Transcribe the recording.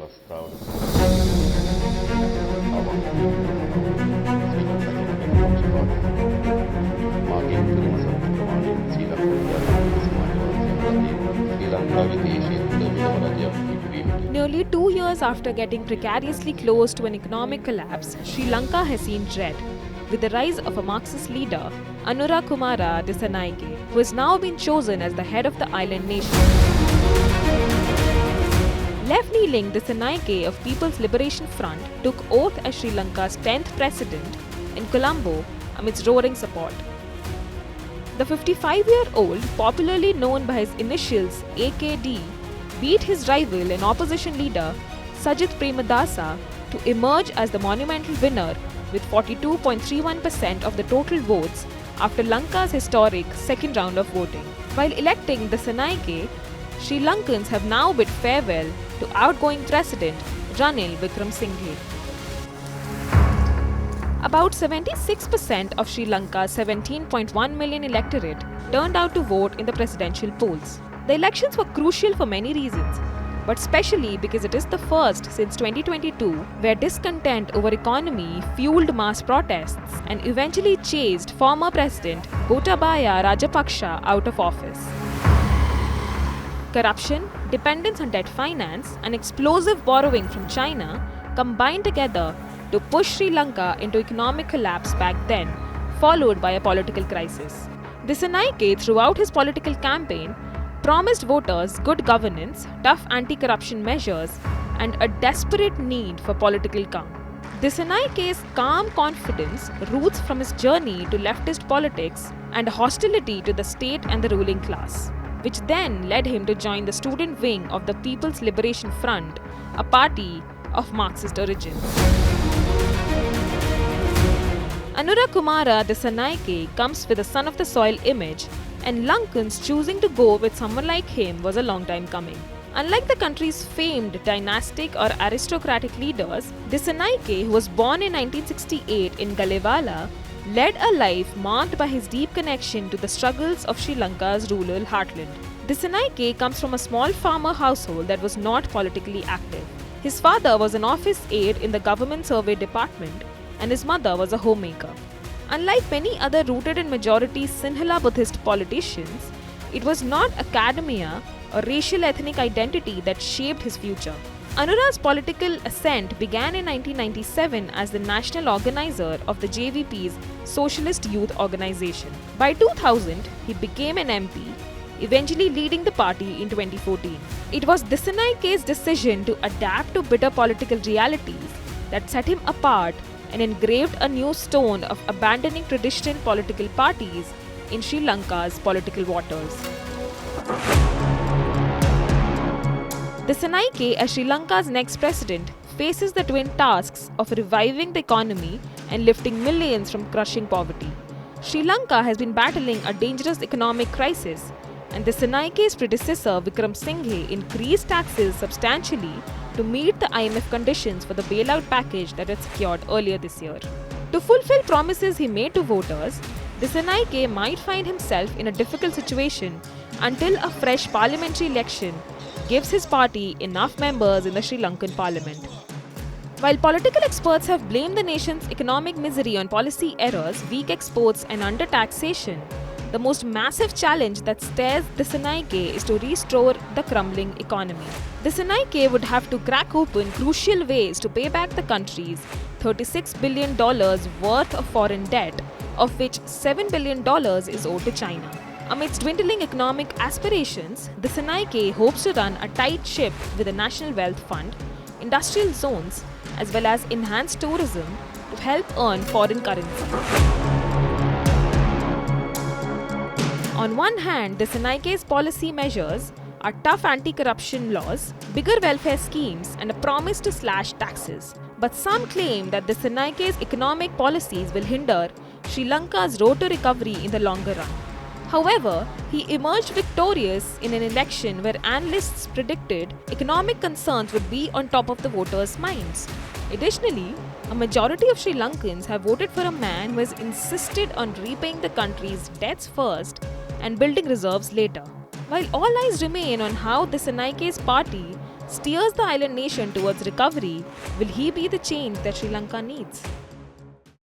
ප්‍රස්තාව මාගේ උතුරම සත්‍ය ප්‍රමාණයෙන් ශ්‍රී ලංකාවේ සමාජවාදී ශ්‍රී ලංකාවේ දේශීය තුලම රජයක් පිටවීමට. Nearly 2 years after getting precariously close to an economic collapse, Sri Lanka has seen dread, with the rise of a Marxist leader, Anura Kumara Dissanayake, who has now been chosen as the head of the island nation. Left-leaning Dissanayake of People's Liberation Front took oath as Sri Lanka's 10th president in Colombo amidst roaring support. The 55-year-old, popularly known by his initials AKD, beat his rival and opposition leader Sajith Premadasa to emerge as the monumental winner with 42.31% of the total votes after Lanka's historic second round of voting. While electing Dissanayake, Sri Lankans have now bid farewell to outgoing President Ranil Wickremesinghe. About 76% of Sri Lanka's 17.1 million electorate turned out to vote in the presidential polls. The elections were crucial for many reasons, but especially because it is the first since 2022 where discontent over economy fueled mass protests and eventually chased former President Gotabaya Rajapaksa out of office. Corruption, dependence on debt finance, and explosive borrowing from China combined together to push Sri Lanka into economic collapse back then, followed by a political crisis. Dissanayake, throughout his political campaign, promised voters good governance, tough anti-corruption measures, and a desperate need for political calm. Dissanayake's calm confidence roots from his journey to leftist politics and hostility to the state and the ruling class, which then led him to join the student wing of the People's Liberation Front, a party of Marxist origin. Anura Kumara Dissanayake comes with a son of the soil image, and Lankans choosing to go with someone like him was a long time coming. Unlike the country's famed dynastic or aristocratic leaders, Dissanayake, who was born in 1968 in Galewala, led a life marked by his deep connection to the struggles of Sri Lanka's rural heartland. Dissanayake comes from a small farmer household that was not politically active. His father was an office aide in the government survey department, and his mother was a homemaker. Unlike many other rooted in majority Sinhala Buddhist politicians, it was not academia or racial ethnic identity that shaped his future. Anura's political ascent began in 1997 as the national organizer of the JVP's Socialist Youth Organization. By 2000, he became an MP, eventually leading the party in 2014. It was Dissanayake's decision to adapt to bitter political realities that set him apart and engraved a new stone of abandoning traditional political parties in Sri Lanka's political waters. Dissanayake, as Sri Lanka's next president, faces the twin tasks of reviving the economy and lifting millions from crushing poverty. Sri Lanka has been battling a dangerous economic crisis, and Dissanayake's predecessor Wickremesinghe increased taxes substantially to meet the IMF conditions for the bailout package that it secured earlier this year. To fulfill promises he made to voters, Dissanayake might find himself in a difficult situation until a fresh parliamentary election gives his party enough members in the Sri Lankan parliament. While political experts have blamed the nation's economic misery on policy errors, weak exports, and under-taxation, the most massive challenge that stares Dissanayake is to restore the crumbling economy. Dissanayake would have to crack open crucial ways to pay back the country's $36 billion worth of foreign debt, of which $7 billion is owed to China. Amidst dwindling economic aspirations, Dissanayake hopes to run a tight ship with a national wealth fund, industrial zones, as well as enhanced tourism to help earn foreign currency. On one hand, Dissanayake's policy measures are tough anti-corruption laws, bigger welfare schemes, and a promise to slash taxes. But some claim that Dissanayake's economic policies will hinder Sri Lanka's road to recovery in the longer run. However, he emerged victorious in an election where analysts predicted economic concerns would be on top of the voters' minds. Additionally, a majority of Sri Lankans have voted for a man who has insisted on repaying the country's debts first and building reserves later. While all eyes remain on how Dissanayake's party steers the island nation towards recovery? Will he be the change that Sri Lanka needs?